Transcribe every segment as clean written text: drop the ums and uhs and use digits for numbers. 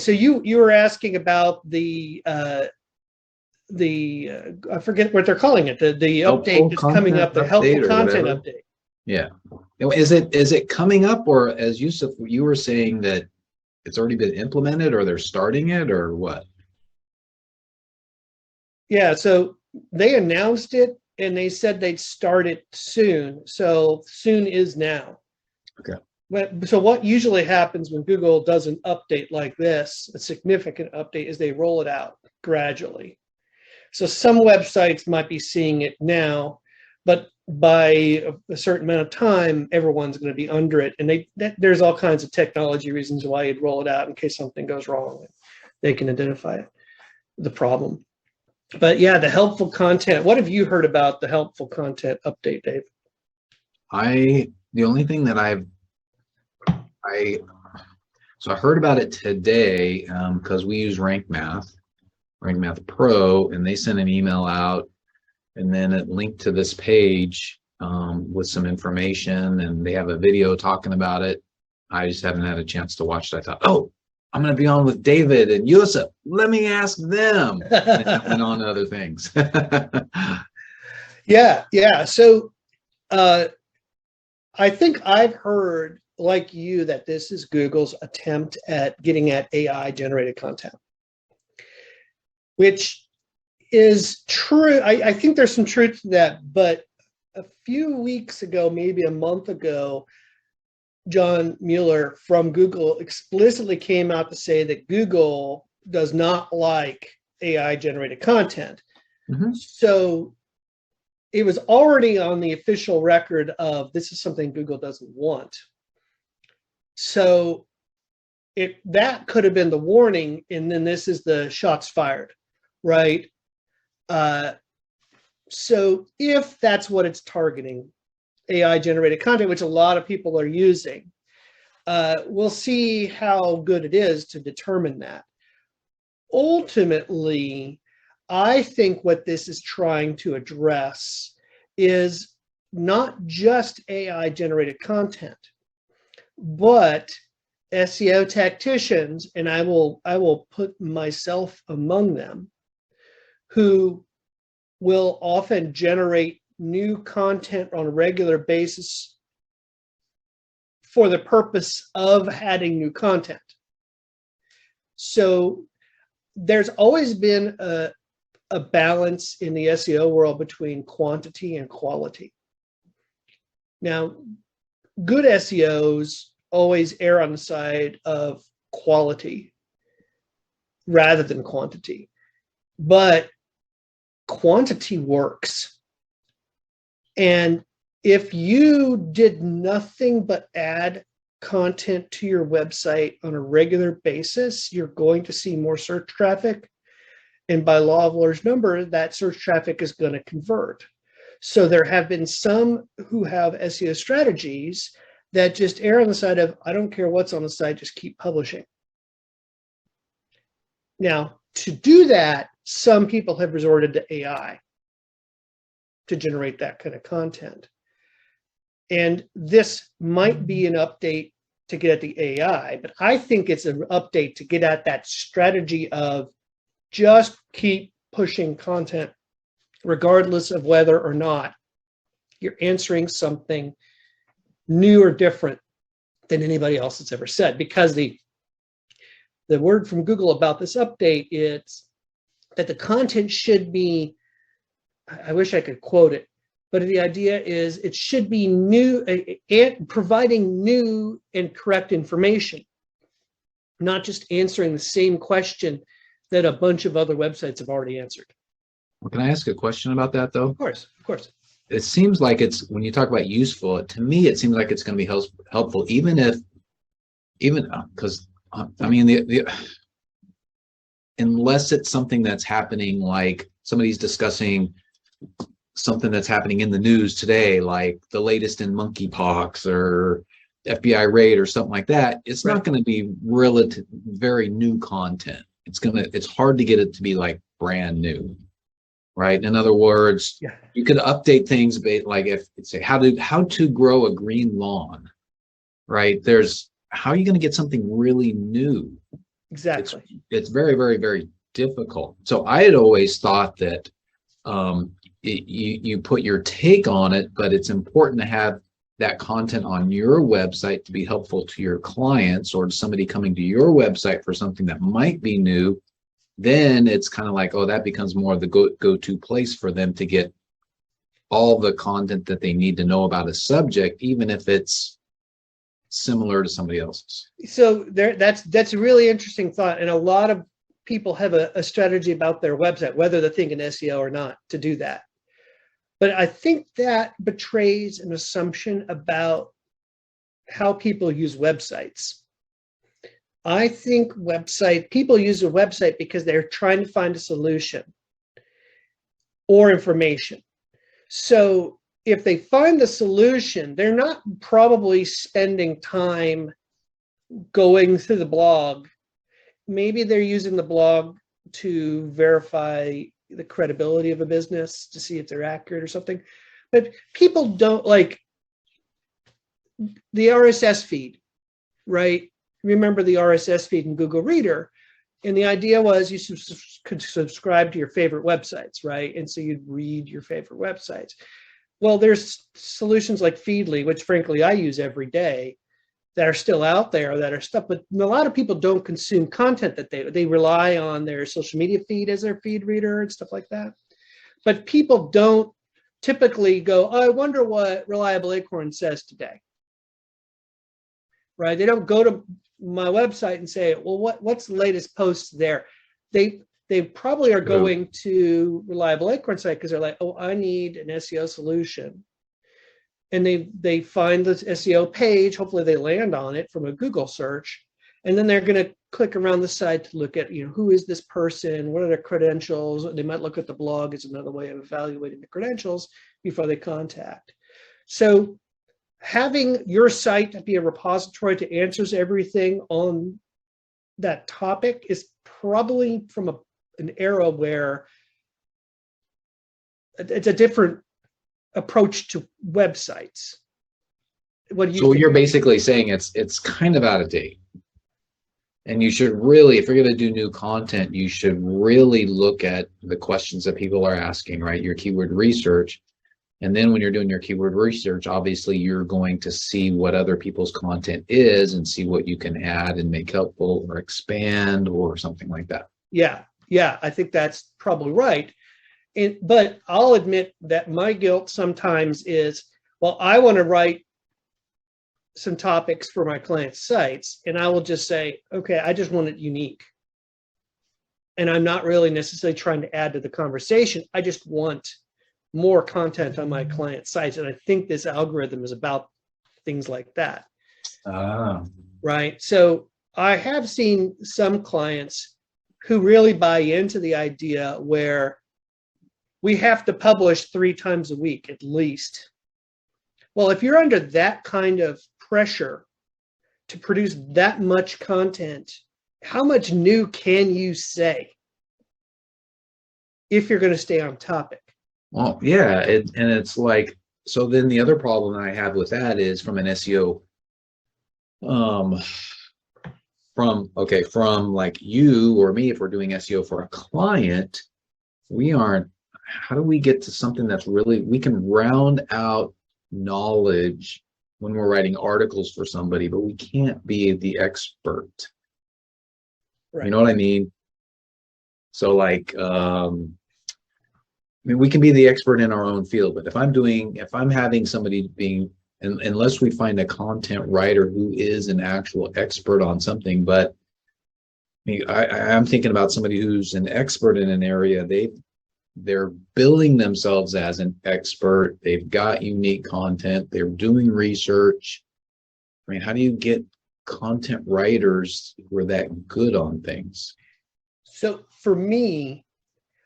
So you were asking about the I forget what they're calling it, the update that's coming up, the helpful content update. Yeah. Is it coming up, or as Yusuf, you were saying that it's already been implemented, or they're starting it, or what? Yeah, so they announced it and they said they'd start it soon. So soon is now. Okay. So what usually happens when Google does an update like this, a significant update, is they roll it out gradually. So some websites might be seeing it now, but by a certain amount of time, everyone's going to be under it. And there's all kinds of technology reasons why you'd roll it out in case something goes wrong. They can identify the problem. But yeah, the helpful content. What have you heard about the helpful content update, Dave? The only thing that I heard about it today because we use Rank Math Pro, and they sent an email out, and then it linked to this page with some information, and they have a video talking about it. I just haven't had a chance to watch it. I thought, oh, I'm going to be on with David and Yusuf. Let me ask them. And I went on to other things. Yeah. So I think I've heard, like you, that this is Google's attempt at getting at AI-generated content, which is true. I think there's some truth to that. But a few weeks ago, maybe a month ago, John Mueller from Google explicitly came out to say that Google does not like AI-generated content. Mm-hmm. So it was already on the official record of this is something Google doesn't want. So that could have been the warning, and then this is the shots fired, right? So if that's what it's targeting, AI-generated content, which a lot of people are using, we'll see how good it is to determine that. Ultimately, I think what this is trying to address is not just AI-generated content, but SEO tacticians, and I will put myself among them, who will often generate new content on a regular basis for the purpose of adding new content. So there's always been a balance in the SEO world between quantity and quality. Now, good SEOs always err on the side of quality rather than quantity, but quantity works. And if you did nothing but add content to your website on a regular basis, you're going to see more search traffic. And by law of large number, that search traffic is going to convert. So there have been some who have SEO strategies that just err on the side of, I don't care what's on the site, just keep publishing. Now, to do that, some people have resorted to AI to generate that kind of content. And this might be an update to get at the AI, but I think it's an update to get at that strategy of just keep pushing content, regardless of whether or not you're answering something new or different than anybody else has ever said. Because the word from Google about this update is that the content should be, I wish I could quote it, but the idea is it should be new, providing new and correct information, not just answering the same question that a bunch of other websites have already answered. Well, can I ask a question about that, though? Of course. It seems like it's, when you talk about useful, to me, it seems like it's going to be helpful, even because, I mean, unless it's something that's happening, like somebody's discussing something that's happening in the news today, like the latest in monkeypox or FBI raid or something like that, it's not going to be very new content. It's hard to get it to be like brand new, right? In other words, you could update things like if it's say how to grow a green lawn, right? How are you going to get something really new? Exactly. It's very, very, very difficult. So I had always thought that you put your take on it, but it's important to have that content on your website to be helpful to your clients or to somebody coming to your website for something that might be new. Then it's kind of like, oh, that becomes more of the go-to place for them to get all the content that they need to know about a subject, even if it's similar to somebody else's. So that's a really interesting thought, and a lot of people have a strategy about their website, whether they're thinking SEO or not, to do that. But I think that betrays an assumption about how people use websites. I think people use a website because they're trying to find a solution or information. So if they find the solution, they're not probably spending time going through the blog. Maybe they're using the blog to verify the credibility of a business to see if they're accurate or something. But people don't like the RSS feed, right? Remember the RSS feed in Google Reader. And the idea was you could subscribe to your favorite websites, right? And so you'd read your favorite websites. Well, there's solutions like Feedly, which frankly I use every day, that are still out there that are stuff, but a lot of people don't consume content that they rely on their social media feed as their feed reader and stuff like that. But people don't typically go, oh, I wonder what Reliable Acorn says today, right? They don't go to my website and say, well, what's the latest post there? They probably are going to Reliable Acorn site because they're like, oh, I need an SEO solution. And they find the SEO page, hopefully they land on it from a Google search, and then they're going to click around the site to look at, who is this person, what are their credentials. They might look at the blog as another way of evaluating the credentials before they contact. So having your site to be a repository to answers everything on that topic is probably from an era where it's a different approach to websites. What do you think? You're basically saying it's kind of out of date. And you should really, if you're going to do new content, you should really look at the questions that people are asking, right? Your keyword research. And then when you're doing your keyword research, obviously you're going to see what other people's content is and see what you can add and make helpful or expand or something like that. Yeah, I think that's probably right. But I'll admit that my guilt sometimes is, well, I want to write some topics for my clients' sites, and I will just say, okay, I just want it unique. And I'm not really necessarily trying to add to the conversation. I just want more content on my client sites. And I think this algorithm is about things like that. Right. So I have seen some clients who really buy into the idea where we have to publish 3 times a week at least. Well, if you're under that kind of pressure to produce that much content, how much new can you say if you're going to stay on topic? Well, yeah, and it's like, so then the other problem I have with that is from an SEO, from like you or me, if we're doing SEO for a client, how do we get to something that's really, we can round out knowledge when we're writing articles for somebody, but we can't be the expert. Right. You know what I mean? So like, we can be the expert in our own field, but if I'm having somebody unless we find a content writer who is an actual expert on something, but I'm thinking about somebody who's an expert in an area, they're billing themselves as an expert, they've got unique content, they're doing research. How do you get content writers who are that good on things? So for me,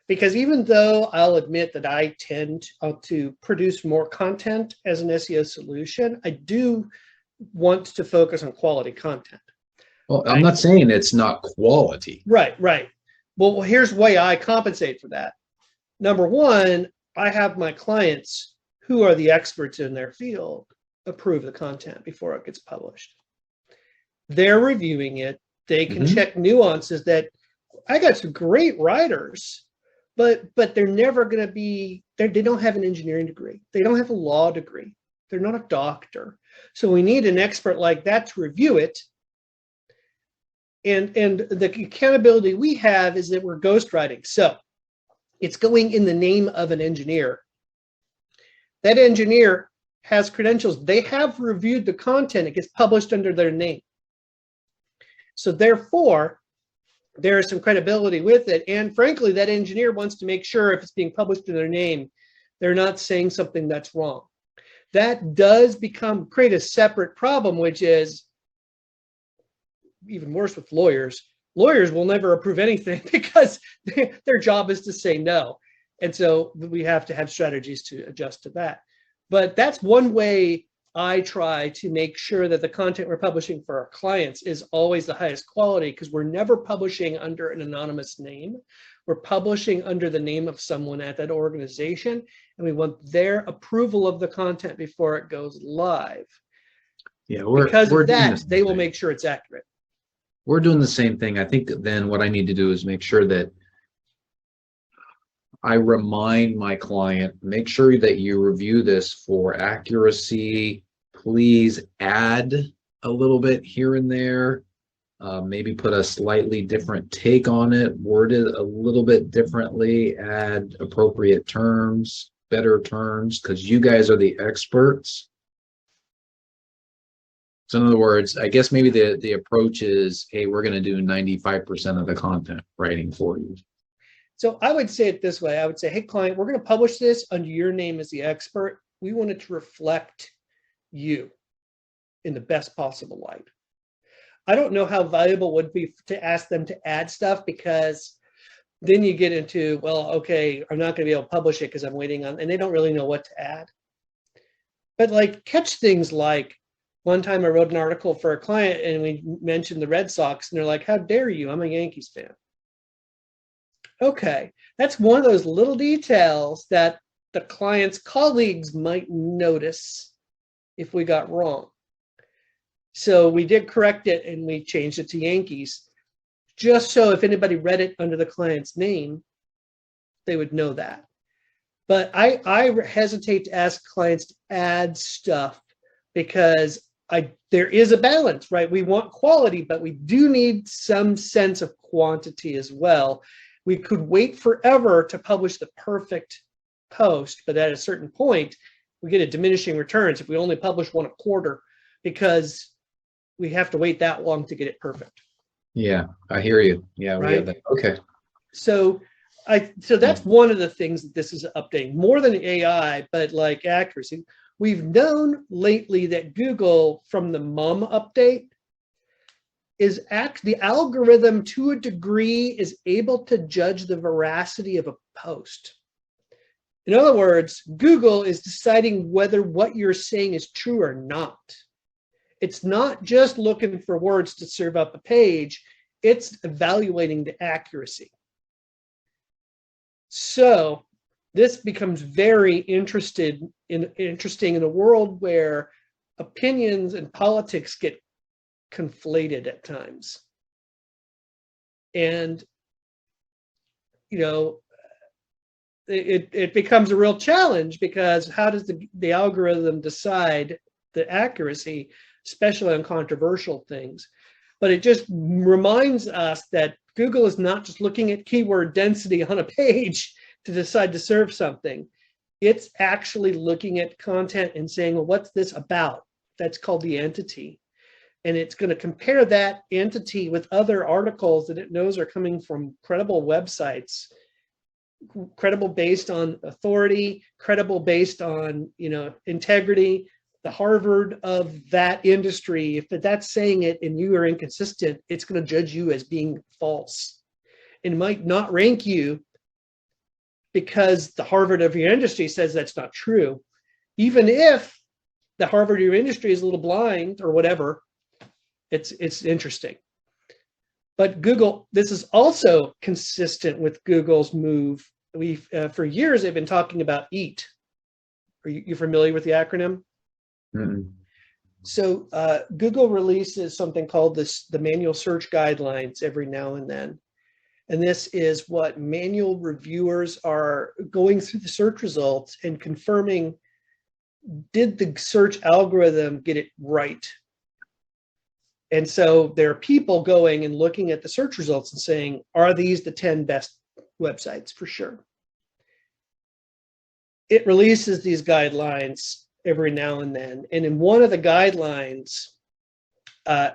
because even though I'll admit that I tend to produce more content as an SEO solution, I do want to focus on quality content. Well, I'm not saying it's not quality. Right. Well, here's the way I compensate for that. Number one, I have my clients who are the experts in their field approve the content before it gets published. They're reviewing it. They can Mhm. check nuances that I got some great writers, but they're never going to be, they don't have an engineering degree. They don't have a law degree. They're not a doctor. So we need an expert like that to review it. And the accountability we have is that we're ghostwriting. So it's going in the name of an engineer. That engineer has credentials. They have reviewed the content. It gets published under their name. So therefore, there is some credibility with it. And frankly, that engineer wants to make sure if it's being published in their name, they're not saying something that's wrong. That does create a separate problem, which is even worse with lawyers. Lawyers will never approve anything because their job is to say no. And so we have to have strategies to adjust to that. But that's one way I try to make sure that the content we're publishing for our clients is always the highest quality, because we're never publishing under an anonymous name. We're publishing under the name of someone at that organization, and we want their approval of the content before it goes live. Yeah, Because we're of doing that, the they same will thing. make sure it's accurate. We're doing the same thing. I think then what I need to do is make sure that I remind my client, make sure that you review this for accuracy. Please add a little bit here and there. Maybe put a slightly different take on it, word it a little bit differently, add appropriate terms, better terms, because you guys are the experts. So in other words, I guess maybe the approach is, hey, we're going to do 95% of the content writing for you. So I would say it this way. I would say, hey, client, we're going to publish this under your name as the expert. We want it to reflect you in the best possible light. I don't know how valuable it would be to ask them to add stuff, because then you get into, well, okay, I'm not going to be able to publish it because I'm waiting on, and they don't really know what to add. But like catch things like, one time I wrote an article for a client and we mentioned the Red Sox, and they're like, how dare you? I'm a Yankees fan. Okay, that's one of those little details that the client's colleagues might notice if we got wrong. So we did correct it and we changed it to Yankees, just so if anybody read it under the client's name, they would know that. But I hesitate to ask clients to add stuff, because there is a balance, right? We want quality, but we do need some sense of quantity as well. We could wait forever to publish the perfect post, but at a certain point, we get a diminishing returns if we only publish one a quarter, because we have to wait that long to get it perfect. Yeah, I hear you. Yeah, we right? have that. Okay. So that's one of the things that this is updating, more than AI, but like accuracy. We've known lately that Google, from the MUM update, the algorithm to a degree is able to judge the veracity of a post. In other words, Google is deciding whether what you're saying is true or not. It's not just looking for words to serve up a page, it's evaluating the accuracy. So this becomes very interesting in a world where opinions and politics get conflated at times. And, you know, it becomes a real challenge, because how does the algorithm decide the accuracy, especially on controversial things? But it just reminds us that Google is not just looking at keyword density on a page to decide to serve something. It's actually looking at content and saying, well, what's this about? That's called the entity. And it's going to compare that entity with other articles that it knows are coming from credible websites, credible based on authority, credible based on, integrity. The Harvard of that industry, if that's saying it and you are inconsistent, it's going to judge you as being false. It might not rank you because the Harvard of your industry says that's not true. Even if the Harvard of your industry is a little blind or whatever, it's interesting. But Google, this is also consistent with Google's move. For years, they've been talking about EAT. Are you familiar with the acronym? Mm-mm. So Google releases something called the manual search guidelines every now and then. And this is what manual reviewers are going through the search results and confirming, did the search algorithm get it right? And so there are people going and looking at the search results and saying, are these the 10 best websites for sure? It releases these guidelines every now and then. And in one of the guidelines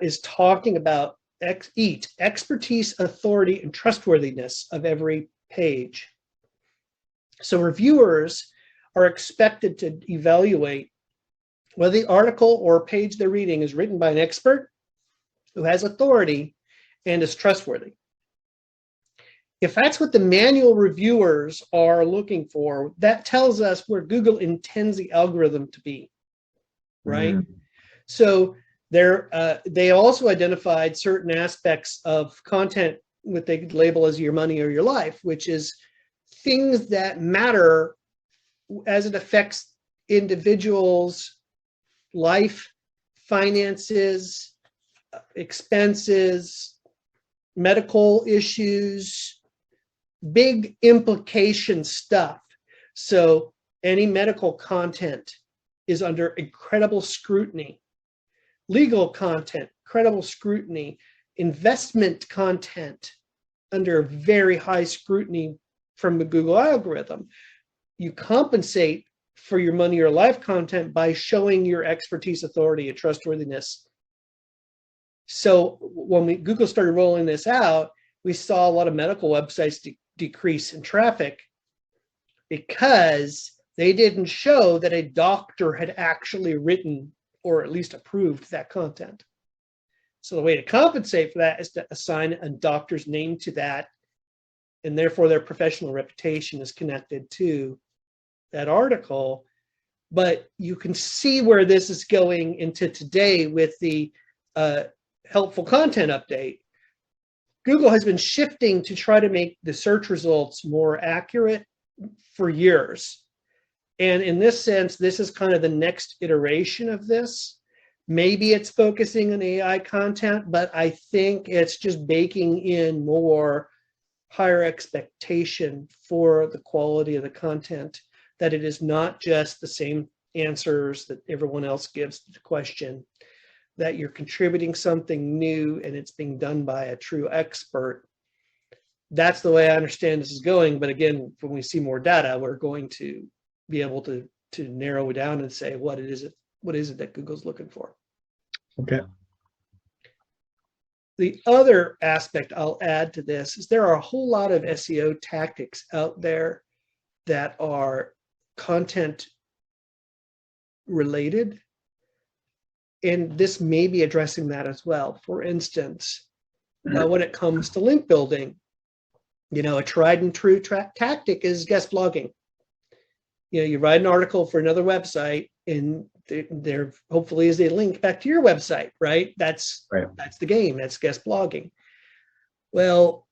is talking about expertise, authority, and trustworthiness of every page. So reviewers are expected to evaluate whether the article or page they're reading is written by an expert who has authority and is trustworthy. If that's what the manual reviewers are looking for, that tells us where Google intends the algorithm to be, right? So they also identified certain aspects of content, what they could label as your money or your life, which is things that matter as it affects individuals' life, finances, expenses, medical issues, big implication stuff. So any medical content is under incredible scrutiny. Legal content, credible scrutiny. Investment content under very high scrutiny from the Google algorithm. You compensate for your money or life content by showing your expertise, authority, and trustworthiness. So when Google started rolling this out, we saw a lot of medical websites decrease in traffic because they didn't show that a doctor had actually written or at least approved that content. So the way to compensate for that is to assign a doctor's name to that, and therefore their professional reputation is connected to that article. But you can see where this is going into today with the helpful content update. Google has been shifting to try to make the search results more accurate for years. And in this sense, this is kind of the next iteration of this. Maybe it's focusing on AI content, but I think it's just baking in more higher expectation for the quality of the content, that it is not just the same answers that everyone else gives to the question, that you're contributing something new and it's being done by a true expert. That's the way I understand this is going. But again, when we see more data, we're going to be able to narrow it down and say what is it that Google's looking for. Okay. The other aspect I'll add to this is there are a whole lot of SEO tactics out there that are content related, and this may be addressing that as well. For instance, when it comes to link building, a tried and true tactic is guest blogging. You write an article for another website, and there hopefully is a link back to your website, right? That's the game. That's guest blogging. Well,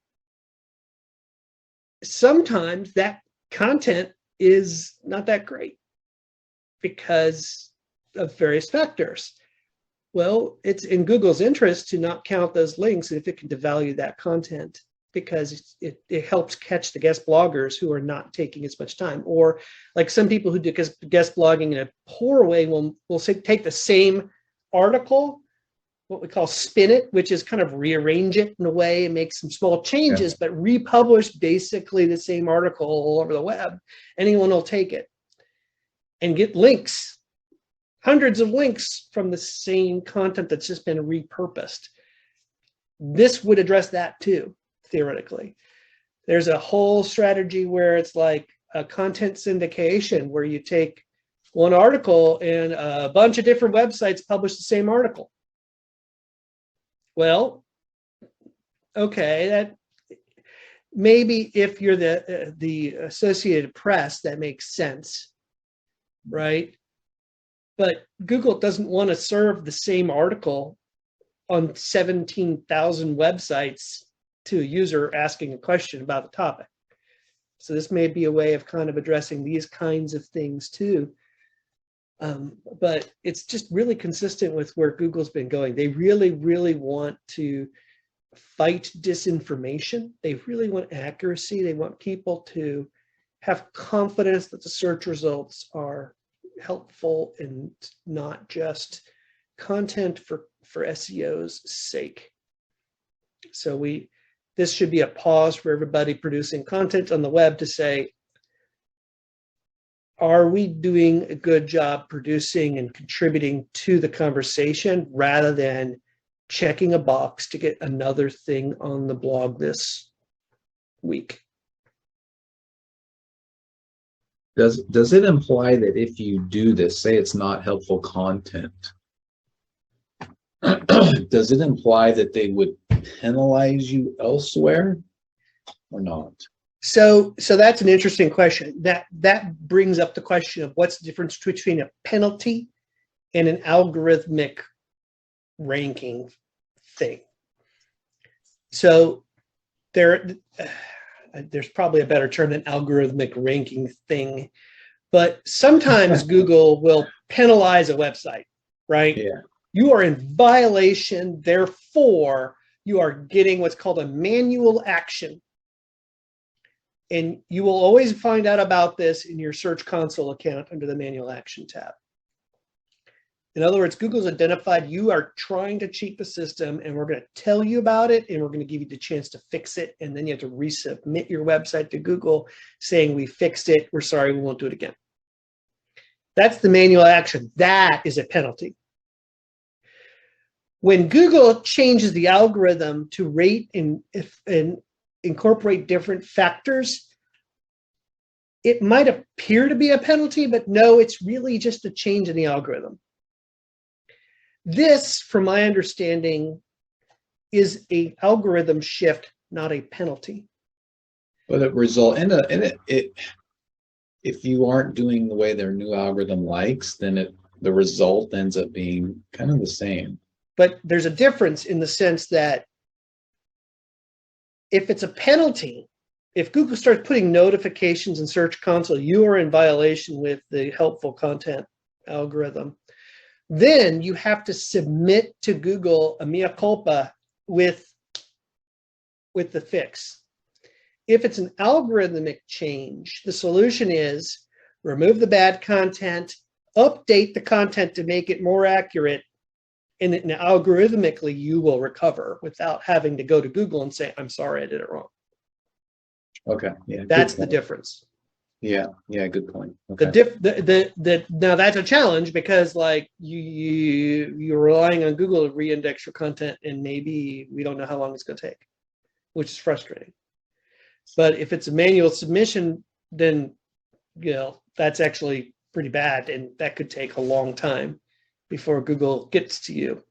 sometimes that content is not that great because of various factors. Well, it's in Google's interest to not count those links if it can devalue that content, because it helps catch the guest bloggers who are not taking as much time. Or like some people who do guest blogging in a poor way will say, take the same article, what we call spin it, which is kind of rearrange it in a way and make some small changes, but republish basically the same article all over the web. Anyone will take it and get links, hundreds of links from the same content that's just been repurposed. This would address that too. Theoretically, there's a whole strategy where it's like a content syndication, where you take one article and a bunch of different websites publish the same article. Well, okay, that maybe if you're the Associated Press, that makes sense, right? But Google doesn't want to serve the same article on 17,000 websites to a user asking a question about the topic. So this may be a way of kind of addressing these kinds of things too. But it's just really consistent with where Google's been going. They really, really want to fight disinformation. They really want accuracy. They want people to have confidence that the search results are helpful and not just content for SEO's sake. So this should be a pause for everybody producing content on the web to say, are we doing a good job producing and contributing to the conversation rather than checking a box to get another thing on the blog this week? Does it imply that if you do this, say it's not helpful content, does it imply that they would penalize you elsewhere or not? So that's an interesting question. That brings up the question of what's the difference between a penalty and an algorithmic ranking thing. So there's probably a better term than algorithmic ranking thing, but sometimes Google will penalize a website, right? Yeah. You are in violation, therefore you are getting what's called a manual action. And you will always find out about this in your Search Console account under the manual action tab. In other words, Google's identified you are trying to cheat the system, and we're going to tell you about it, and we're going to give you the chance to fix it, and then you have to resubmit your website to Google saying, we fixed it, we're sorry, we won't do it again. That's the manual action. That is a penalty. When Google changes the algorithm to rate and incorporate different factors, it might appear to be a penalty, but no, it's really just a change in the algorithm. This, from my understanding, is an algorithm shift, not a penalty. But it result in it. If you aren't doing the way their new algorithm likes, then the result ends up being kind of the same. But there's a difference in the sense that if it's a penalty, if Google starts putting notifications in Search Console, you are in violation with the helpful content algorithm, then you have to submit to Google a mea culpa with the fix. If it's an algorithmic change, the solution is remove the bad content, update the content to make it more accurate, and then algorithmically you will recover without having to go to Google and say, I'm sorry, I did it wrong. Okay, yeah. That's the difference. Yeah, good point. Okay. Now that's a challenge because like you're relying on Google to reindex your content, and maybe we don't know how long it's going to take, which is frustrating. But if it's a manual submission, then that's actually pretty bad, and that could take a long time before Google gets to you.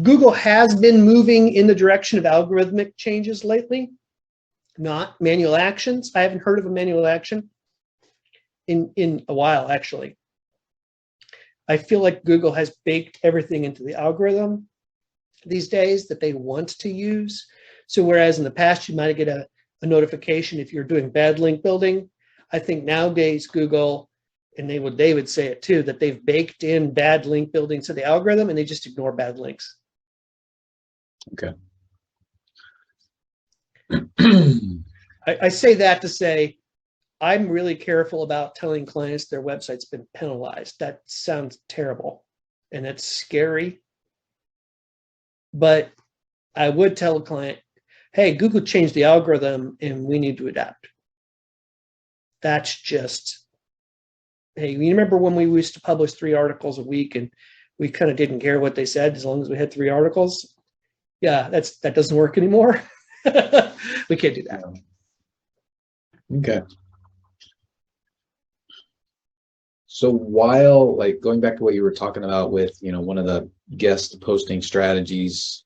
Google has been moving in the direction of algorithmic changes lately, not manual actions. I haven't heard of a manual action in a while, actually. I feel like Google has baked everything into the algorithm these days that they want to use. So whereas in the past you might get a notification if you're doing bad link building, I think nowadays Google, and they would say it too, that they've baked in bad link building to the algorithm and they just ignore bad links. Okay. I say that to say I'm really careful about telling clients their website's been penalized. That sounds terrible and it's scary. But I would tell a client, hey, Google changed the algorithm and we need to adapt. That's just, hey, you remember when we used to publish 3 articles a week and we kind of didn't care what they said as long as we had 3 articles? Yeah, that doesn't work anymore. We can't do that. Okay. So while, like, going back to what you were talking about with, one of the guest posting strategies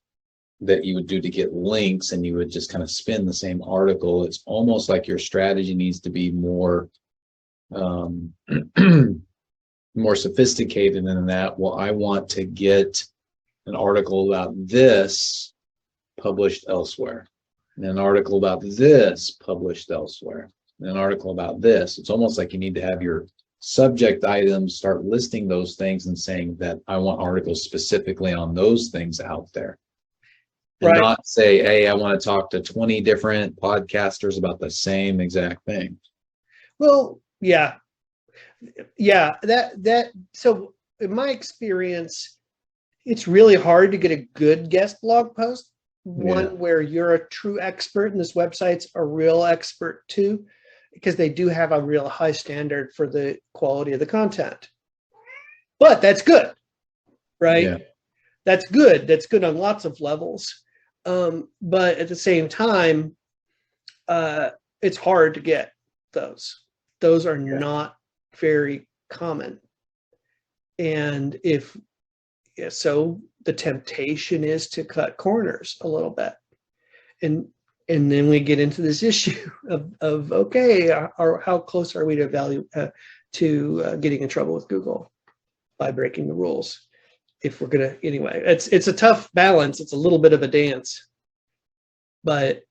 that you would do to get links and you would just kind of spin the same article, it's almost like your strategy needs to be more more sophisticated than that. Well, I want to get an article about this published elsewhere, and an article about this published elsewhere, and an article about this. It's almost like you need to have your subject items, start listing those things and saying that I want articles specifically on those things out there. And Right. not say, hey, I want to talk to 20 different podcasters about the same exact thing. Well, yeah. So in my experience, it's really hard to get a good guest blog post, one where you're a true expert and this website's a real expert too, because they do have a real high standard for the quality of the content. But that's good, right? Yeah. That's good. That's good on lots of levels. But at the same time, it's hard to get those. Those are not very common. And so the temptation is to cut corners a little bit. And then we get into this issue of okay, how close are we to getting in trouble with Google by breaking the rules? If we're gonna, anyway, it's a tough balance. It's a little bit of a dance, but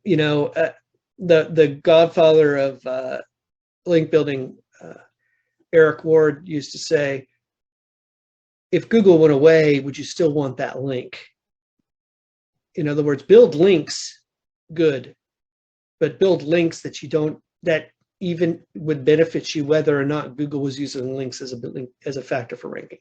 the godfather of link building, Eric Ward, used to say, if Google went away, would you still want that link? In other words, build links, good, but build links that even would benefit you whether or not Google was using links as a factor for ranking.